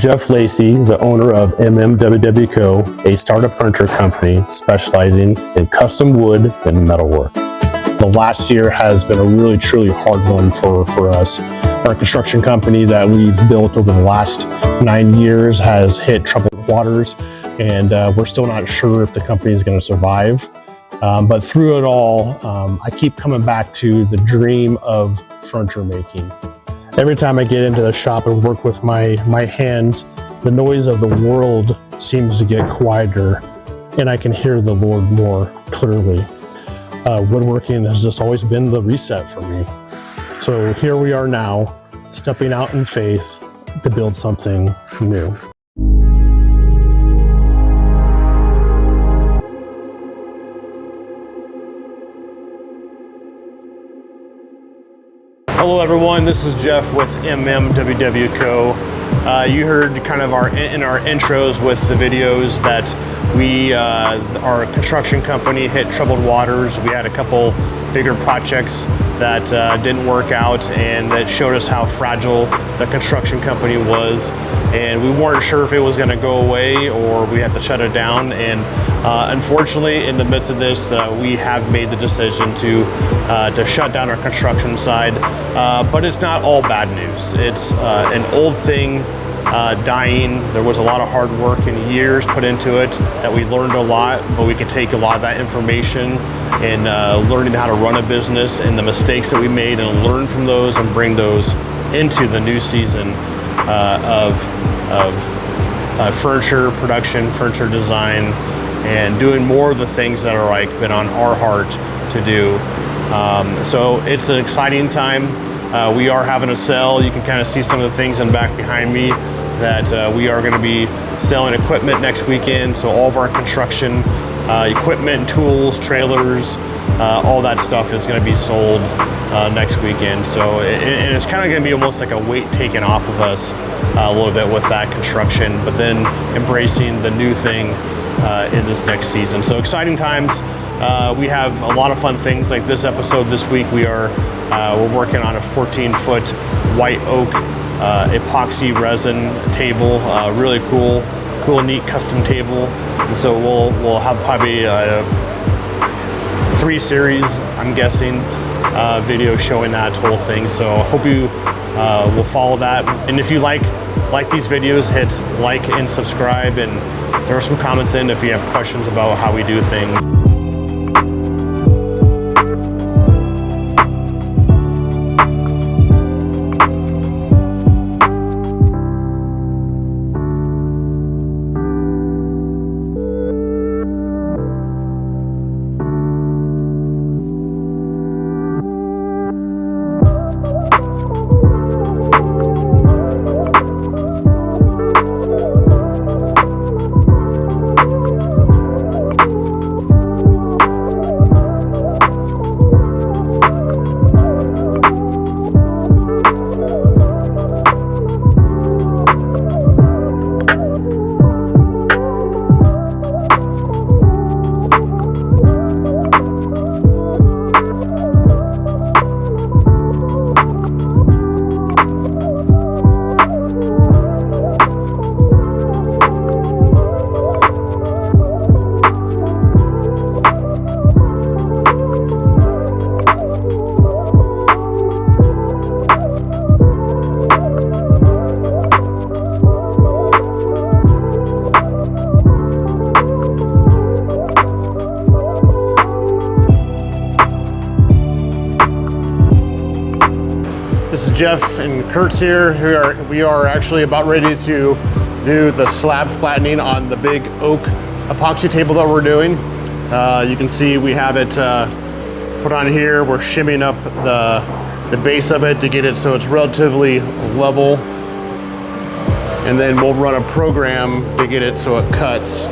Jeff Lacey, the owner of MMWWco, a startup furniture company specializing in custom wood and metalwork. The last year has been a really, truly hard one for us. Our construction company that we've built over the last 9 years has hit troubled waters, and we're still not sure if the company is going to survive. But through it all, I keep coming back to the dream of furniture making. Every time I get into the shop and work with my hands, the noise of the world seems to get quieter, and I can hear the Lord more clearly. Woodworking has just always been the reset for me. So here we are now, stepping out in faith to build something new. Hello everyone, this is Jeff with MMWWco. You heard kind of in our intros with the videos that our construction company hit troubled waters. We had a couple bigger projects that didn't work out, and that showed us how fragile the construction company was, and we weren't sure if it was going to go away or we had to shut it down. And unfortunately, in the midst of this, we have made the decision to shut down our construction side, but it's not all bad news. It's an old thing dying. There was a lot of hard work and years put into it that we learned a lot, but we could take a lot of that information and learning how to run a business and the mistakes that we made and learn from those and bring those into the new season of furniture production, furniture design, and doing more of the things that are like been on our heart to do. So it's an exciting time. We are having a sale. You can kind of see some of the things in back behind me that we are going to be selling equipment next weekend. So all of our construction equipment, tools, trailers, all that stuff is going to be sold next weekend. So and it's kind of going to be almost like a weight taken off of us a little bit with that construction, but then embracing the new thing in this next season. So exciting times. We have a lot of fun things like this episode this week. We're working on a 14-foot white oak epoxy resin table. Really cool, neat custom table. And so we'll have probably 3 series, I'm guessing, video showing that whole thing. So I hope you will follow that. And if you like these videos, hit like and subscribe, and throw some comments in if you have questions about how we do things. This is Jeff and Kurt's here. We are actually about ready to do the slab flattening on the big oak epoxy table that we're doing. You can see we have it put on here. We're shimming up the base of it to get it so it's relatively level. And then we'll run a program to get it so it cuts.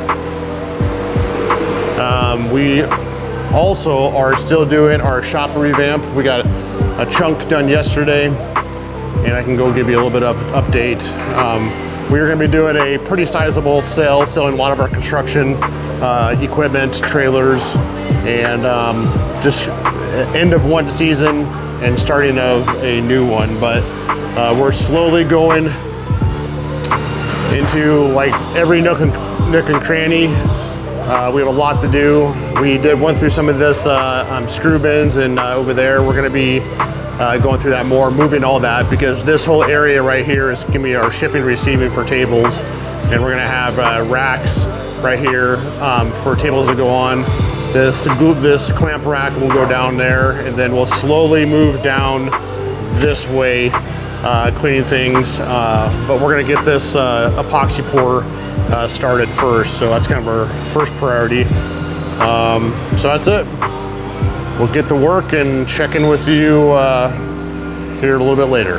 We also are still doing our shop revamp. We got a chunk done yesterday, and I can go give you a little bit of update. We're going to be doing a pretty sizable sale, selling a lot of our construction equipment, trailers, and just end of one season and starting of a new one. But we're slowly going into like every nook and cranny. We have a lot to do. We went through some of this screw bins, and over there we're going to be going through that more, moving all that, because this whole area right here is going to be our shipping receiving for tables, and we're going to have racks right here for tables to go on. This clamp rack will go down there, and then we'll slowly move down this way, cleaning things. But we're going to get this epoxy pour started first, so that's kind of our first priority. So that's it. We'll get to work and check in with you here a little bit later.